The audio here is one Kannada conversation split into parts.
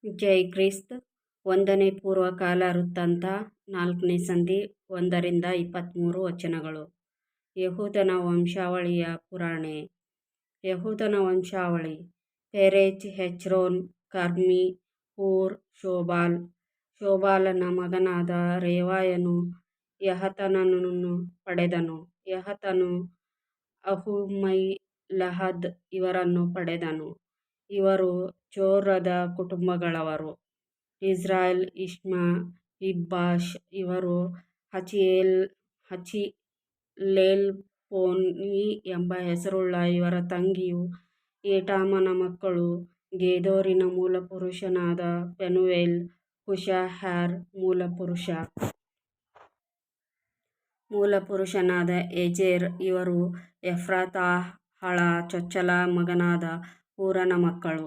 ಜೈ ಕ್ರಿಸ್ತ್. 1ನೇ ಪೂರ್ವಕಾಲ ವೃತ್ತಾಂತ 4ನೇ ಸಂಧಿ 1-23 ವಚನಗಳು. ಯೆಹೂದನ ವಂಶಾವಳಿಯ ಪುರಾಣೆ. ಯೆಹೂದನ ವಂಶಾವಳಿ: ಪೆರೆಚ್, ಹೆಚ್ರೋನ್, ಕರ್ಮೀ, ಹೂರ್, ಶೋಬಾಲ್. ಶೋಬಾಲನ ಮಗನಾದ ರೇವಾಯನು ಯಹತನನನ್ನು ಪಡೆದನು. ಯಹತನು ಅಹೂಮೈಲಹದ್ ಇವರನ್ನು ಪಡೆದನು. ಇವರು ಚೋರದ ಕುಟುಂಬಗಳವರು. ಇಜ್ರಾಯೇಲ್, ಇಷ್ಮ, ಇಬ್ಬಾಷ್ ಇವರು ಹಚಿಲೇಲ್ಪೋನೀ ಎಂಬ ಹೆಸರುಳ್ಳ ಇವರ ತಂಗಿಯು ಏಟಾಮನ ಮಕ್ಕಳು. ಗೆದೋರಿನ ಮೂಲಪುರುಷನಾದ ಪೆನೂವೇಲ್. ಹುಷಹ್ಯಾರ ಮೂಲಪುರುಷನಾದ ಎಜೆರ್ ಇವರು ಎಫ್ರಾತಾಹಳ ಚೊಚ್ಚಲ ಮಗನಾದ ಹೂರನ ಮಕ್ಕಳು.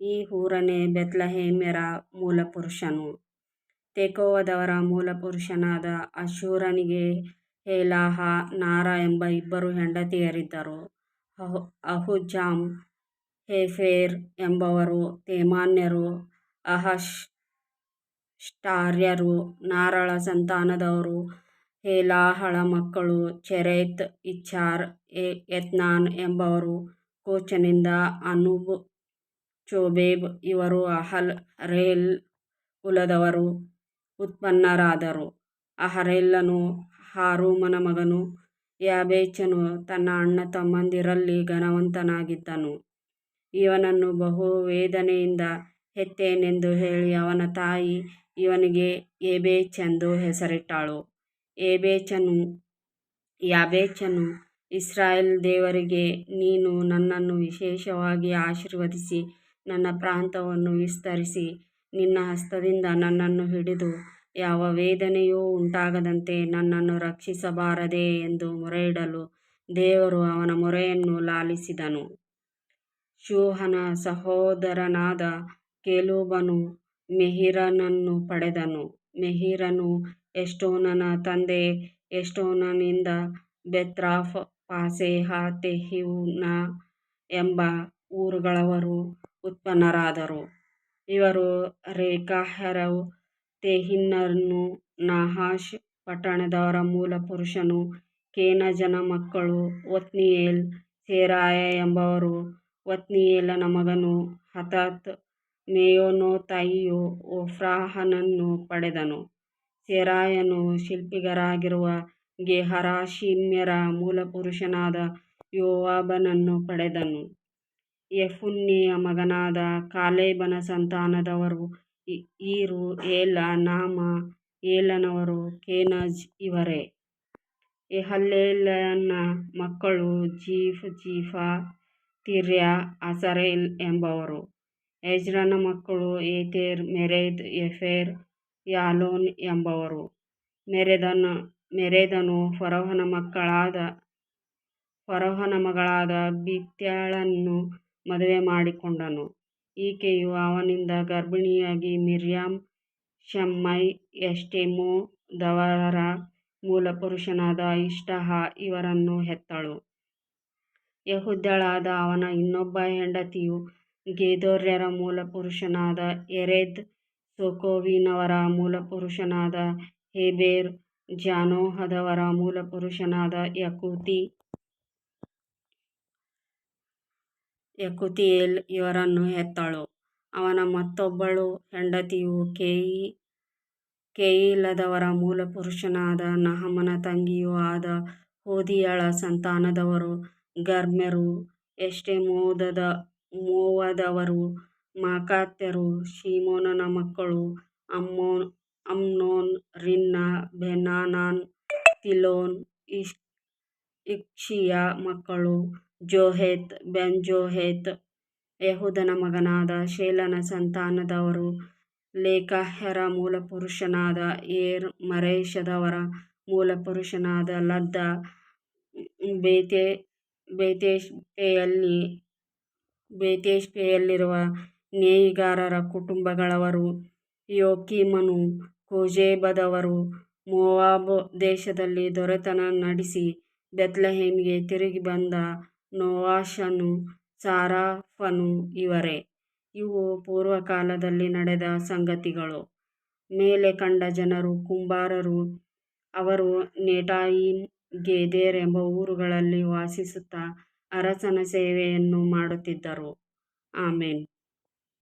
ಈ ಹೂರನೇ ಬೆತ್ಲೆಹೇಮ್ಯರ ಮೂಲಪುರುಷನು. ತೆಕೋವದವರ ಮೂಲಪುರುಷನಾದ ಅಶೂರನಿಗೆ ಹೇಲಾಹ, ನಾರ ಎಂಬ ಇಬ್ಬರು ಹೆಂಡತಿಯರಿದ್ದರು. ಅಹುಜಾಮ್, ಹೇಫೆರ್ ಎಂಬವರು ತೇಮಾನ್ಯರು. ಅಹಷ್ಟಾರ್ಯರು ನಾರಳ ಸಂತಾನದವರು. ಹೇಲಾಹಳ ಮಕ್ಕಳು ಚೆರೆತ್, ಇಚ್ಹಾರ್, ಎತ್ನಾನ್ ಎಂಬವರು ಕೋಚನಿಂದ. ಅನೂಬ್, ಚೋಬೇಬ್ ಇವರು ಅಹರೇಲ್ ಕುಲದವರು ಉತ್ಪನ್ನರಾದರು. ಅಹರೇಲನು ಹಾರುಮನ ಮಗನು. ಯಾಬೇಚನು ತನ್ನ ಅಣ್ಣತಮ್ಮಂದಿರಲ್ಲಿ ಘನವಂತನಾಗಿದ್ದನು. ಇವನನ್ನು ಬಹು ವೇದನೆಯಿಂದ ಹೆತ್ತೇನೆಂದು ಹೇಳಿ ಅವನ ತಾಯಿ ಇವನಿಗೆ ಯೇಬೇಚೆಂದು ಹೆಸರಿಟ್ಟಳು. ಯಾಬೇಚನು ಇಸ್ರಾಯೇಲ್ ದೇವರಿಗೆ, ನೀನು ನನ್ನನ್ನು ವಿಶೇಷವಾಗಿ ಆಶೀರ್ವದಿಸಿ ನನ್ನ ಪ್ರಾಂತವನ್ನು ವಿಸ್ತರಿಸಿ ನಿನ್ನ ಹಸ್ತದಿಂದ ನನ್ನನ್ನು ಹಿಡಿದು ಯಾವ ವೇದನೆಯೂ ಉಂಟಾಗದಂತೆ ನನ್ನನ್ನು ರಕ್ಷಿಸಬಾರದೇ ಎಂದು ಮೊರೆಯಿಡಲು ದೇವರು ಅವನ ಮೊರೆಯನ್ನು ಲಾಲಿಸಿದನು. ಶೂಹನ ಸಹೋದರನಾದ ಕೆಲೂಬನು ಮೆಹೀರನನ್ನು ಪಡೆದನು. ಮೆಹೀರನು ಎಷ್ಟೋನನ ತಂದೆ. ಎಷ್ಟೋನನಿಂದ ಬೆತ್ರಾಫ್, ಪಾಸೇಹ, ತೆಹೀನ ಎಂಬ ಊರುಗಳವರು ಉತ್ಪನ್ನರಾದರು. ಇವರು ರೇಕಾಹ್ಯರು. ತೆಹಿನ್ನನು ನಾಹಾಷ್ ಪಟ್ಟಣದವರ ಮೂಲಪುರುಷನು. ಕೇನಜನ ಮಕ್ಕಳು ಒತ್ನೀಯೇಲ್, ಸೆರಾಯ ಎಂಬವರು. ಒತ್ನೀಯೇಲನ ಮಗನು ಹತತ್. ಮೆಯೋನೋತಯಿಯು ಒಫ್ರಾಹನನ್ನು ಪಡೆದನು. ಸೆರಾಯನು ಶಿಲ್ಪಿಗರಾಗಿರುವ ಗೆಹರಾಷಿಮ್ಯರ ಮೂಲಪುರುಷನಾದ ಯೋವಾಬನನ್ನು ಪಡೆದನು. ಯೆಫುನ್ನೆಯ ಮಗನಾದ ಕಾಲೇಬನ ಸಂತಾನದವರು ಈರು, ಏಲ, ನಾಮ. ಏಲನವರು ಕೇನಜ್ ಇವರೇ. ಯೆಹಲ್ಲೇಲನ ಮಕ್ಕಳು ಜೀಫ್, ಜೀಫಾ, ತಿರ್ಯ, ಅಸರೇಲ್ ಎಂಬವರು. ಎಜ್ರನ ಮಕ್ಕಳು ಏತೆರ್, ಮೆರೆದ್, ಎಫೆರ್, ಯಾಲೋನ್ ಎಂಬವರು. ಮೆರೆದನು ಫರೋಹನ ಮಗಳಾದ ಬಿತ್ಯಳನ್ನು ಮದುವೆ ಮಾಡಿಕೊಂಡನು. ಈಕೆಯು ಅವನಿಂದ ಗರ್ಭಿಣಿಯಾಗಿ ಮಿರ್ಯಾಮ್, ಶಮ್ಮೈ, ಎಷ್ಟೆಮೋದವರ ಮೂಲಪುರುಷನಾದ ಇಷ್ಟಹ ಇವರನ್ನು ಹೆತ್ತಳು. ಯೆಹೂದ್ಯಳಾದ ಅವನ ಇನ್ನೊಬ್ಬ ಹೆಂಡತಿಯು ಗೆದೋರ್ಯರ ಮೂಲಪುರುಷನಾದ ಯೆರೆದ್. ಸೋಕೋವಿನವರ ಮೂಲಪುರುಷನಾದ ಹೇಬೆರ್. ಜಾನೋಹದವರ ಮೂಲಪುರುಷನಾದ ಯಕೂತಿಯೇಲ್ ಇವರನ್ನು ಹೆತ್ತಳು. ಅವನ ಮತ್ತೊಬ್ಬಳು ಹೆಂಡತಿಯು ಕೆಯೀಲದವರ ಮೂಲಪುರುಷನಾದ ನಹಮನ ತಂಗಿಯೂ ಆದ ಹೋದೀಯಳ ಸಂತಾನದವರು ಗರ್ಮೆರು. ಎಷ್ಟೆಮೋವದವರು ಮಾಕಾತ್ಯರು. ಶಿಮೋನನ ಮಕ್ಕಳು ಅಮ್ನೋನ್, ರಿನ್ನ, ಬೆನಾನಾನ್, ತಿಲೋನ್. ಇಕ್ಷಿಯ ಮಕ್ಕಳು ಜೋಹೇತ್, ಬೆನ್ಜೋಹೇತ್. ಯೆಹೂದನ ಮಗನಾದ ಶೇಲನ ಸಂತಾನದವರು ಲೇಕಾಹ್ಯರ ಮೂಲಪುರುಷನಾದ ಏರ್. ಮರೇಷದವರ ಮೂಲಪುರುಷನಾದ ಲದ್ದ. ಬೇತೇಷ್ಬೆಯಲ್ಲಿರುವ ನೇಯಿಗಾರರ ಕುಟುಂಬಗಳವರು. ಯೋಕೀಮನು ಕೋಜೇಬದವರು. ಮೋವಾಬ್ ದೇಶದಲ್ಲಿ ದೊರೆತನ ನಡೆಸಿ ಬೆತ್ಲೆಹೇಮಿಗೆ ತಿರುಗಿ ಬಂದ ನೋವಾಷನು, ಸಾರಾಫನು ಇವರೇ. ಇವು ಪೂರ್ವಕಾಲದಲ್ಲಿ ನಡೆದ ಸಂಗತಿಗಳು. ಮೇಲೆ ಕಂಡ ಜನರು ಕುಂಬಾರರು. ಅವರು ನೆಟಾಯಿಮ್, ಗೆದೇರ್ ಎಂಬ ಊರುಗಳಲ್ಲಿ ವಾಸಿಸುತ್ತಾ ಅರಸನ ಸೇವೆಯನ್ನು ಮಾಡುತ್ತಿದ್ದರು. ಆಮೆನ್.